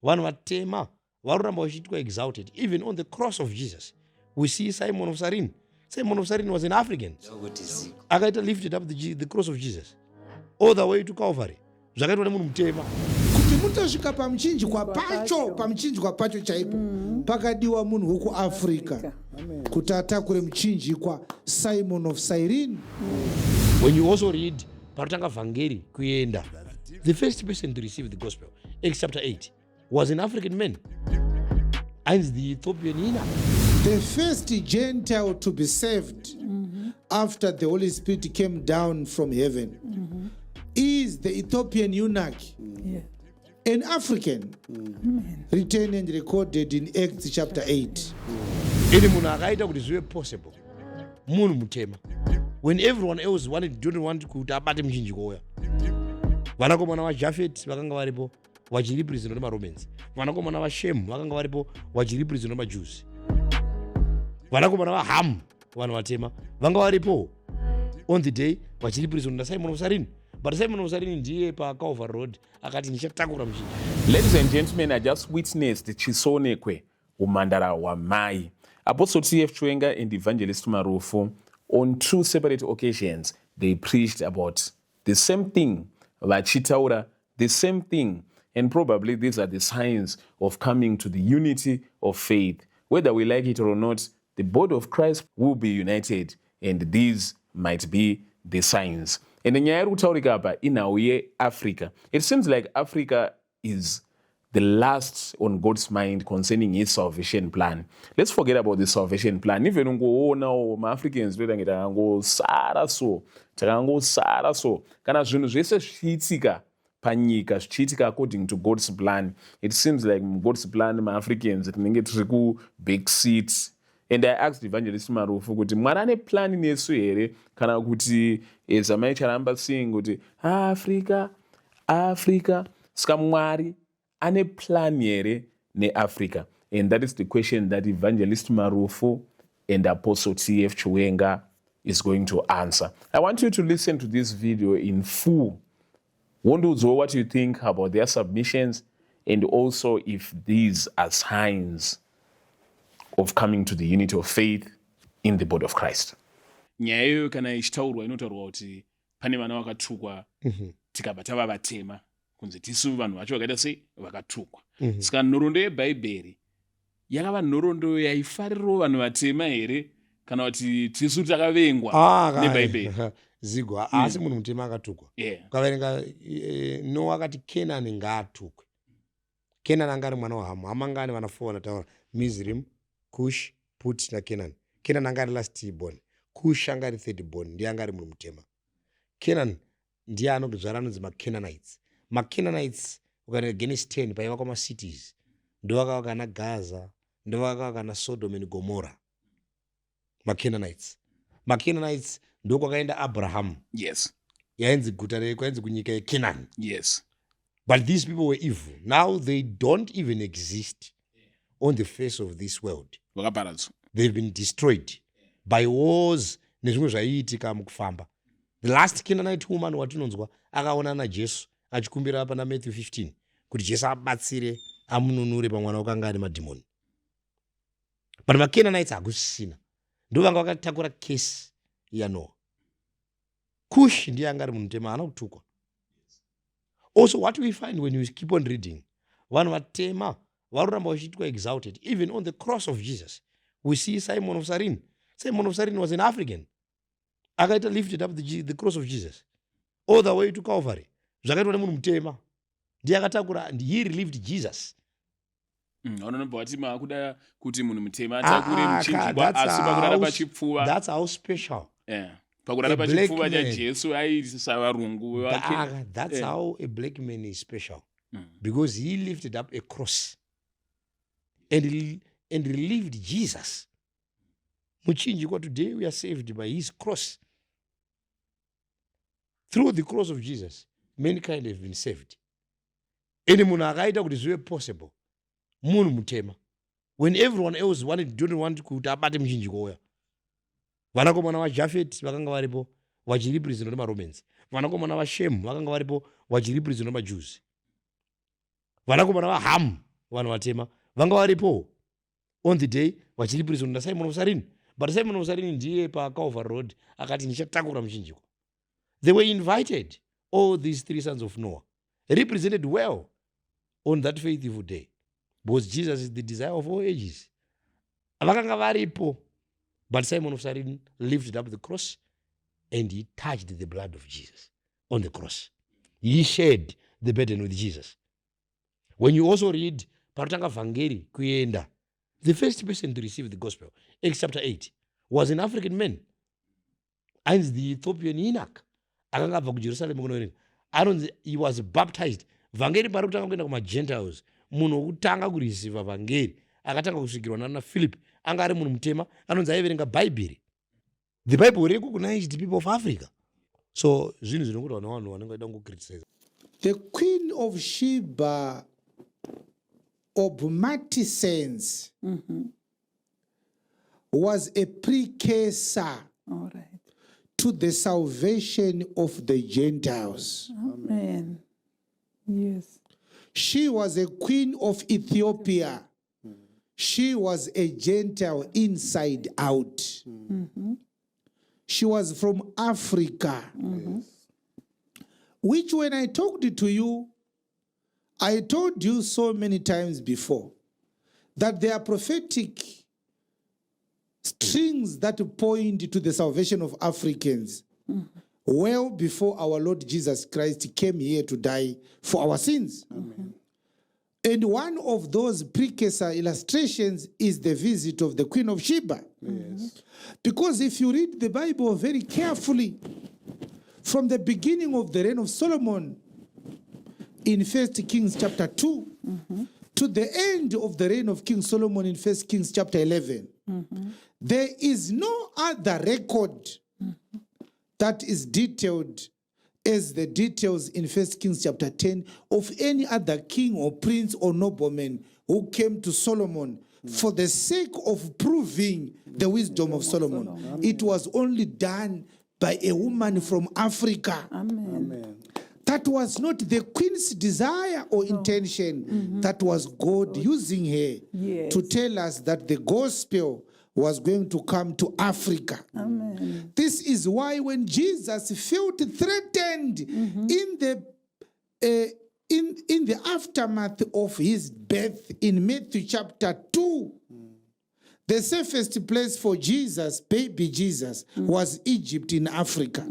vanhu vatema varuramba vachiitwa exalted. Even on the cross of Jesus we see Simon of Cyrene. Simon of Cyrene was an African. Akaita lifted up the cross of Jesus all the way to Calvary. Zvakaitwa nemunhu mutema. Kuti mutosvika pamuchinjikwa pacho chaipo pakadiwa munhu woku Africa kuti atakure muchinjikwa Simon of Cyrene. When you also read parutanga vhangeri kuenda, the first person to receive the gospel, Acts chapter 8, was an African man, and the Ethiopian eunuch. The first Gentile to be saved after the Holy Spirit came down from heaven is the Ethiopian eunuch, an African, written and recorded in Acts chapter 8. Any munhu akaita kuti zvive possible, munhu mutema. When everyone else didn't want kuti abate muchinjikwa uya. Vanakomana vaJafet vakanga varipo vachiripresenta nemaromans. Vanakomana vaShem vakanga varipo vachiripresenta nemaJews. Vanakomana vaHam vanhu vatema vanga varipo on the day vachiripresenta naSimon of Cyrene. But Simon of Cyrene ndiye paCalvary Road akati ndichatakura muchinjikwa. Ladies and gentlemen, I just witnessed Chisonekwe umandara wamai. Apostle T.F. CHIWENGA and Evangelist MARUFU, on two separate occasions, they preached about the same thing, vachitaura the same thing, and probably these are the signs of coming to the unity of faith. Whether we like it or not, the body of Christ will be united, and these might be the signs. And nyaya iri kutaurika apa inhau Africa. It seems like Africa is the last on God's mind concerning his salvation plan. Let's forget about the salvation plan. Even ungoona ma-Africans takangosara so kana zvinhu zvese zvichiitika panyika zvichiitika according to God's plan. It seems like God's plan ma-Africans tinenge tiri ku-backseat. And I asked Evangelist MARUFU kuti Mwari ane plan nesu here kana kuti zamai charamba saying kuti Africa saka Mwari ane plan here ne-Africa. And that is the question that Evangelist MARUFU and Apostle T.F. CHIWENGA is going to answer. I want you to listen to this video in full. Wonderswo what you think about their submissions and also if these are signs of coming to the unity of faith in the body of Christ. Nyayo kana ichitaurwa inotaurwa kuti pane vana vakatukwa tikabata vavatema kunze tisu vanhu vacho vakaita sei vakatukwa. Saka nhoroondo yebhaibheri yakava nhoroondo yaifariro vanhu vatema here kana kuti tisu takavengwa nebhaibheri. Zigwa asi munhu mutema akatukwa. Ukaverenga Noa akati Kenani ngaatukwe. Kenani anga ari mwana waHamu. Hamu anga ane vana 4 vanataura Mizrim, Cush, Put na Kenan. Kenan anga ari last born. Cush anga ari third born. Ndiye anga ari munhu mutema. Kenan ndiye anobva anonzi maCanaanites. MaCanaanites ukaverenga Genesis 10 paiva kwama-cities. Ndo vakavaka naGaza, ndo vakavaka naSodom and Gomorrah. MaCanaanites ndo kwakaenda Abraham. Yes. Yainzi guta kwainzi kunyika yeKenani. Yes. But these people were evil. Now they don't even exist on the face of this world. They've been destroyed by wars nezvimwe zvaiitika mukufamba. The last Canaanite woman watinonzwa akaona naJesu achikumbira pana Matthew 15 kuti Jesu abatsire amununure pamwana wakanga ane madhimoni. But maCanaanites hakusisina. Ndo vanga vakatakura kesi yaNoah. Cush ndiye anga ari munhu mutema haana kutukwa. Also what we find when you keep on reading, vanhu vatema varuramba vachiitwa exalted. Even on the cross of Jesus we see Simon of Cyrene. Simon of Cyrene was an African. Akaita lifted up the cross of Jesus all the way to Calvary. Zvakaitwa nemunhu mutema. Ndiye akatakura and he relieved Jesus. Vanonobva vati maakuda kuti munhu mutema atakure muchinjikwa asi pakurara pachipfuva. That's how special. Pakurara pachipfuva chaJesu aiisa varungu vake. That's how a black man is special. Because he lifted up a cross and relieved Jesus. Muchinjikwa today we are saved by his cross. Through the cross of Jesus, mankind have been saved. Any munhu akaita kuti zvive possible, munhu mutema. When everyone else didn't want kuti abate muchinjikwa uya. Vanakomana vaJafet vakanga varipo vachiripresenta nemaromans. Vanakomana vaShem vakanga varipo vachiripresenta nemaJews. Vanakomana vaHam vanhu vatema vanga varipo on the day vachiripiriswa nasimon of Cyrene. But Simon of Cyrene ndiye paCalvary Road akati ndichatakura muchinjikwa. They were invited, all these three sons of Noah, represented well on that faithful day, because Jesus is the desire of all ages. Vakanga varipo, but Simon of Cyrene lifted up the cross and he touched the blood of Jesus on the cross. He shared the burden with Jesus. When you also read Parutanga Vangeli Kuyenda, the first person to receive the gospel, Acts chapter 8, was an African man. And the Ethiopian eunuch. Akangabva kuJerusalem kunoenda. He was baptized. Vangeli parutanga kuenda kuma Gentiles. Munhu wokutanga kureceive vangeli akatanga kusvikirwa nana Philip. Anga ari munhu mutema anonzi aiverenga Bible. The Bible recognized the people of Africa. So zvinhu zvinokuti vanhu vanongoida kungocriticize. The Queen of Sheba obmatiscence was a precursor to the salvation of the Gentiles. Amen. Yes. She was a queen of Ethiopia. She was a Gentile inside out. She was from Africa. Which when I talked to you, I told you so many times before that there are prophetic strings that point to the salvation of Africans well before our Lord Jesus Christ came here to die for our sins. And one of those precursor illustrations is the visit of the Queen of Sheba. Because if you read the Bible very carefully, from the beginning of the reign of Solomon in 1 Kings chapter 2 to the end of the reign of King Solomon in 1 Kings chapter 11, there is no other record that is detailed as the details in 1 Kings chapter 10 of any other king or prince or nobleman who came to Solomon for the sake of proving the wisdom of Solomon. It was only done by a woman from Africa. Amen. That was not the queen's desire or intention. That was God using her to tell us that the gospel was going to come to Africa. Amen. This is why when Jesus felt threatened in the aftermath of his birth in Matthew chapter 2, the safest place for Jesus, baby Jesus, was Egypt in Africa.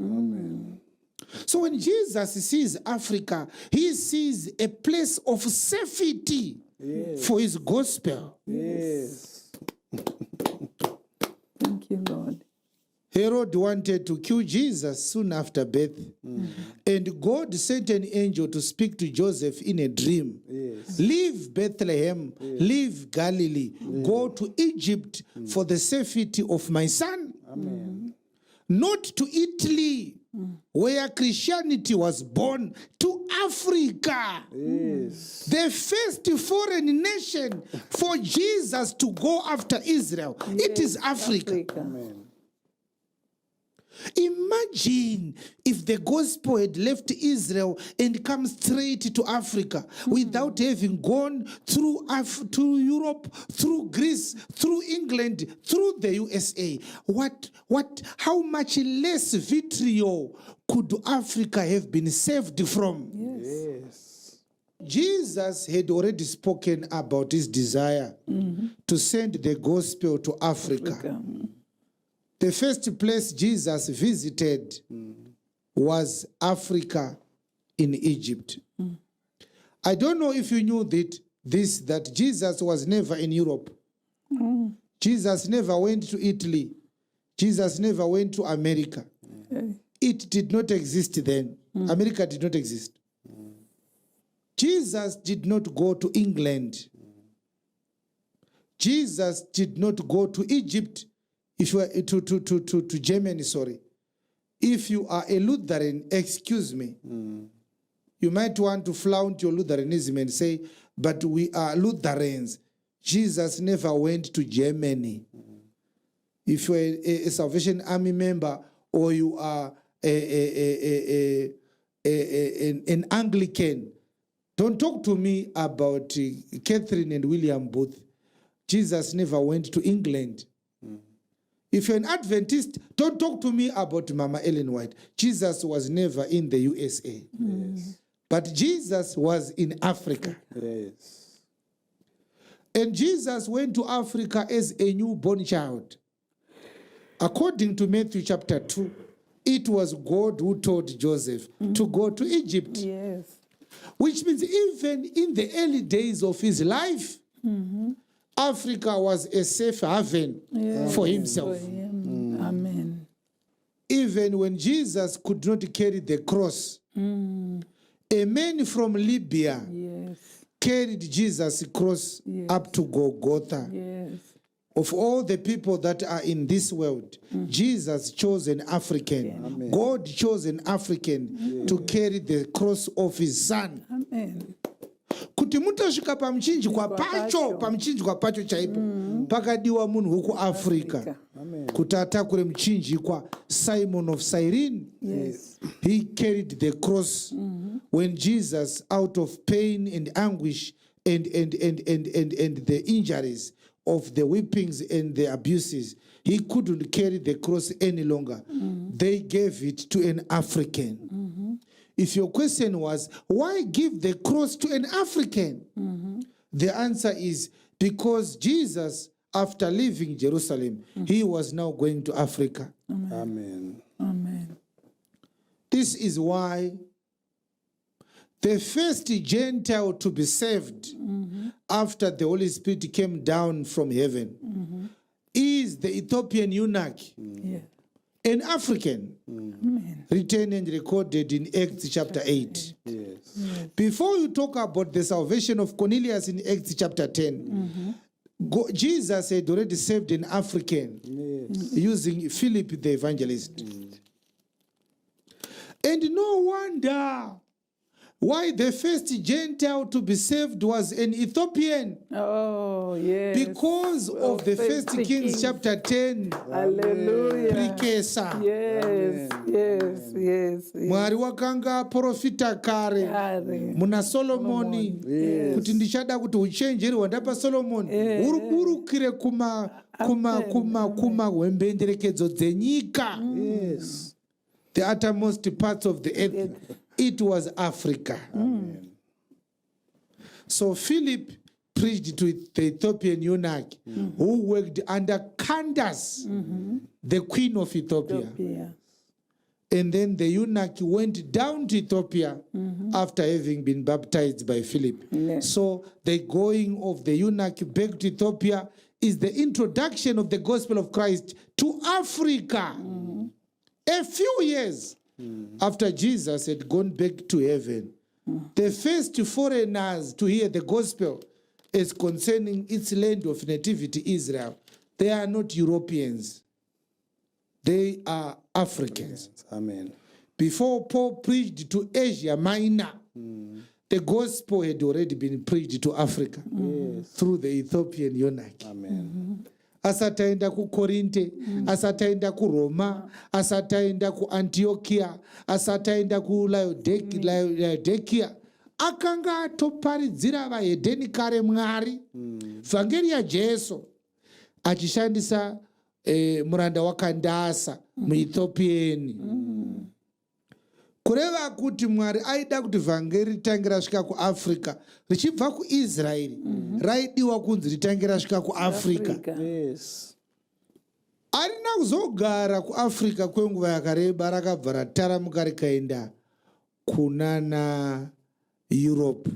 So when Jesus sees Africa, he sees a place of safety for his gospel. Thank you, Lord. Herod wanted to kill Jesus soon after birth. And God sent an angel to speak to Joseph in a dream. Leave Bethlehem, leave Galilee, go to Egypt for the safety of my son. Not to Italy, where Christianity was born, to Africa. The first foreign nation for Jesus to go after Israel. It is Africa. Imagine if the gospel had left Israel and come straight to Africa without having gone through Europe, through Greece, through England, through the USA. How much less vitriol could Africa have been saved from? Jesus had already spoken about his desire to send the gospel to Africa. The first place Jesus visited was Africa in Egypt. I don't know if you knew that Jesus was never in Europe. Jesus never went to Italy. Jesus never went to America. It did not exist then. America did not exist. Jesus did not go to England. Jesus did not go to Egypt. If you are to Germany, sorry. If you are a Lutheran, excuse me, you might want to flaunt your Lutheranism and say, but we are Lutherans. Jesus never went to Germany. If you are a Salvation Army member or you are an Anglican, Don't talk to me about Catherine and William Booth. Jesus never went to England. If you're an Adventist, don't talk to me about Mama Ellen White. Jesus was never in the USA. Yes. But Jesus was in Africa. Yes. And Jesus went to Africa as a newborn child. According to Matthew chapter 2, it was God who told Joseph to go to Egypt. Yes. Which means even in the early days of his life, Africa was a safe haven for himself. For him. Amen. Even when Jesus could not carry the cross, a man from Libya Yes. carried Jesus' cross up to Golgotha. Yes. Of all the people that are in this world, Jesus chose an African. Amen. God chose an African to carry the cross of his son. Amen. Kuti mutasvika pamuchinjikwa pacho chaipo pakadiwa munhu wekuafrica kuti atakure muchinjikwa. Simon of Cyrene, Yes. he carried the cross when Jesus, out of pain and anguish and the injuries of the whippings and the abuses, he couldn't carry the cross any longer. They gave it to an African. If your question was, why give the cross to an African? The answer is because Jesus, after leaving Jerusalem, he was now going to Africa. Amen. Amen. This is why the first Gentile to be saved after the Holy Spirit came down from heaven is the Ethiopian eunuch, Yeah. an African, Amen. written and recorded in Acts chapter 8. Before you talk about the salvation of Cornelius in Acts chapter 10, Jesus had already saved an African using Philip the evangelist. And no wonder why the first Gentile to be saved was an Ethiopian. Oh, yes. Because of the first Kings chapter 10 Hallelujah. precursor. Yes, yes, yes, yes. Mwari wakanga profita kare Kare. muna Solomoni kuti ndichada kuti uchenjeri hwandapa Solomoni huruburukire kuma hwembenderekedzo dzenyika. The uttermost parts of the earth. It was Africa. So Philip preached to the Ethiopian eunuch who worked under Candace, the queen of Ethiopia. Yeah. And then the eunuch went down to Ethiopia after having been baptized by Philip. So the going of the eunuch back to Ethiopia is the introduction of the gospel of Christ to Africa. A few years after Jesus had gone back to heaven, the first foreigners to hear the gospel is concerning its land of nativity, Israel. They are not Europeans. They are Africans. Amen. Before Paul preached to Asia Minor, the gospel had already been preached to Africa through the Ethiopian eunuch. Amen. Asati aenda kuKorinte, asati aenda kuRoma, asati aenda kuAntiochia, asati aenda kuLaodikia, akanga atoparidzira vahedheni kare Mwari, vhangeri yaJesu, achishandisa muranda wakandasa muEthiopian. Kureva kuti Mwari aida kuti vhangeri ritange rasvika kuAfrica richibva kuIsraeri raidiwa kunzi ritange rasvika kuAfrica. Yes. Arina kuzogara kuAfrica kwenguva yakareba rakabva rataramuka rikaenda kunana Europe.